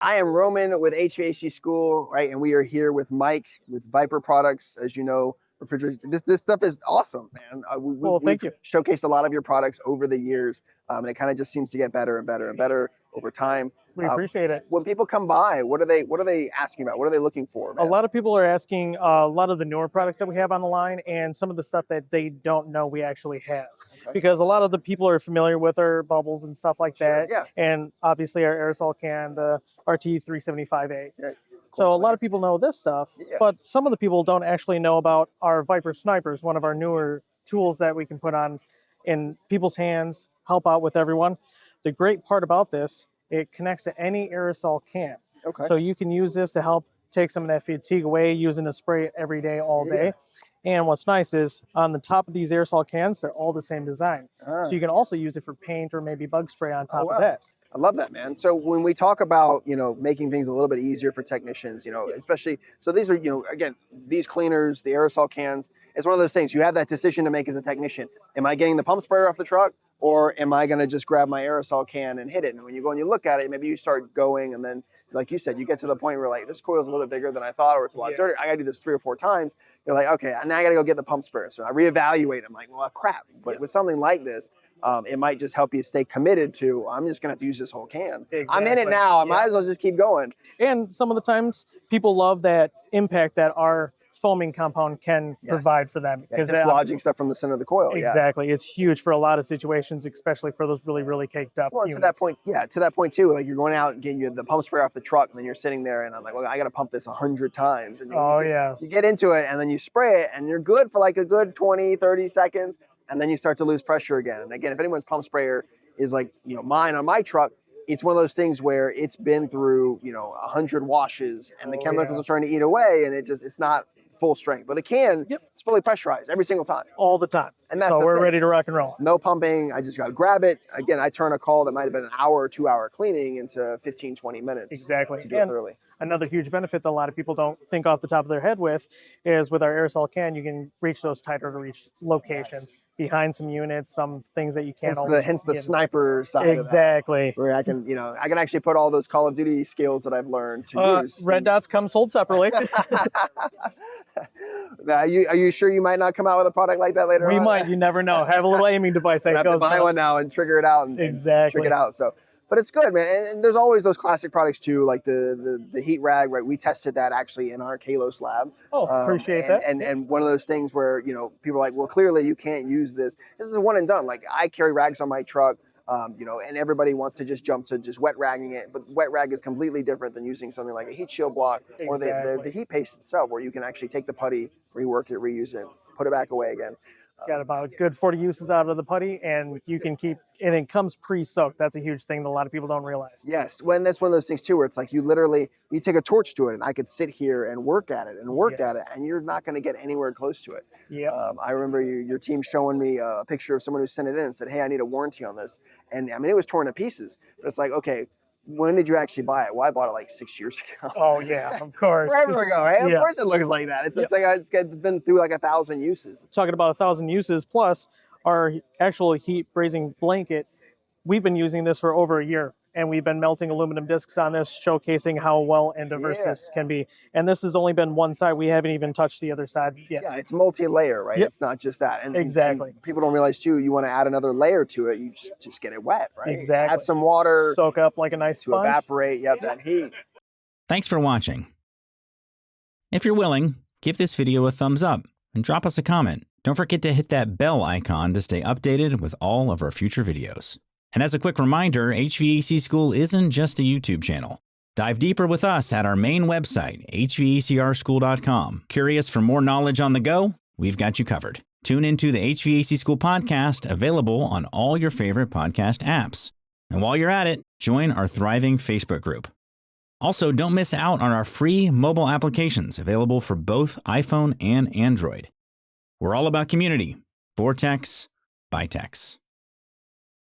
I am Roman with HVAC School, right? And we are here with Mike with Viper products. As you know, refrigeration. This stuff is awesome, man. Thank you. We've showcased a lot of your products over the years, and it kind of just seems to get better and better and better over time. We appreciate it. When people come by, what are they asking about? What are they looking for, man? A lot of people are asking a lot of the newer products that we have on the line and some of the stuff that they don't know we actually have. Okay. Because a lot of the people are familiar with our bubbles and stuff like that. Yeah. And obviously our aerosol can, the RT375A. Yeah. So a lot of people know this stuff, but some of the people don't actually know about our Viper Snipers, one of our newer tools that we can put on in people's hands, help out with everyone. The great part about this, it connects to any aerosol can. Okay. So you can use this to help take some of that fatigue away, using the spray it every day, all day. And what's nice is on the top of these aerosol cans, they're all the same design. So you can also use it for paint or maybe bug spray on top of that. I love that, man. So when we talk about, making things a little bit easier for technicians, especially, so these are, again, these cleaners, the aerosol cans, it's one of those things you have that decision to make as a technician. Am I getting the pump sprayer off the truck, or am I going to just grab my aerosol can and hit it? And when you go and you look at it, maybe you start going, and then, like you said, you get to the point where like, this coil is a little bit bigger than I thought, or it's a lot dirty. I got to do this 3 or 4 times. You're like, okay, now I got to go get the pump sprayer. So I reevaluate. I'm like, well, crap. But with something like this, it might just help you stay committed to, I'm just going to have to use this whole can. Exactly. I'm in it now. I might as well just keep going. And some of the times people love that impact that our foaming compound can provide for them. Because it's lodging stuff from the center of the coil. Exactly. It's huge for a lot of situations, especially for those really, really caked up units. To that point, to that point too, like you're going out and getting the pump sprayer off the truck, and then you're sitting there and I'm like, well, I got to pump this 100 times. And you get into it and then you spray it and you're good for like a good 20, 30 seconds. And then you start to lose pressure again. And again, if anyone's pump sprayer is like, mine on my truck, it's one of those things where it's been through, 100 washes and the chemicals are starting to eat away, and it's not full strength. But a can, it's fully pressurized every single time. All the time. And that's we're ready to rock and roll. No pumping. I just got to grab it. Again, I turn a call that might have been an hour or 2 hour cleaning into 15, 20 minutes. Exactly. To do it thoroughly. Another huge benefit that a lot of people don't think off the top of their head with is with our aerosol can, you can reach those tighter to reach locations behind some units, some things that you can't always. Hence the sniper side. Exactly. Of that, where I can, I can actually put all those Call of Duty skills that I've learned to use. Red dots come sold separately. Are you sure you might not come out with a product like that later on? We might. You never know. Have a little aiming device that goes. Buy one now and trigger it out and trick it out. So. But it's good, man. And there's always those classic products too, like the heat rag, right? We tested that actually in our Kalos lab. Oh, appreciate that. And one of those things where, people are like, well, clearly you can't use this. This is a one and done. Like I carry rags on my truck, and everybody wants to just jump to just wet ragging it. But wet rag is completely different than using something like a heat shield block or the heat paste itself, where you can actually take the putty, rework it, reuse it, put it back away again. Got about a good 40 uses out of the putty, and you can keep, and it comes pre-soaked. That's a huge thing that a lot of people don't realize. Yes, that's one of those things too, where it's like you take a torch to it, and I could sit here and work at it, and you're not going to get anywhere close to it. Yeah. I remember your team showing me a picture of someone who sent it in and said, hey, I need a warranty on this. And I mean, it was torn to pieces, but it's like, okay, when did you actually buy it? Well, I bought it like 6 years ago. Oh yeah, of course. Forever ago, right? Of course it looks like that. It's like it's been through like 1,000 uses. Talking about 1,000 uses plus our actual heat brazing blanket, we've been using this for over a year, and we've been melting aluminum discs on this, showcasing how well and diverse this can be. And this has only been one side. We haven't even touched the other side yet. Yeah, it's multi-layer, right? It's not just that. And people don't realize too, you want to add another layer to it, you just get it wet, right? Exactly. Add some water. Soak up like a nice sponge. To evaporate, that heat. Thanks for watching. If you're willing, give this video a thumbs up and drop us a comment. Don't forget to hit that bell icon to stay updated with all of our future videos. And as a quick reminder, HVAC School isn't just a YouTube channel. Dive deeper with us at our main website, hvacrschool.com. Curious for more knowledge on the go? We've got you covered. Tune into the HVAC School podcast, available on all your favorite podcast apps. And while you're at it, join our thriving Facebook group. Also, don't miss out on our free mobile applications available for both iPhone and Android. We're all about community. For techs, by techs.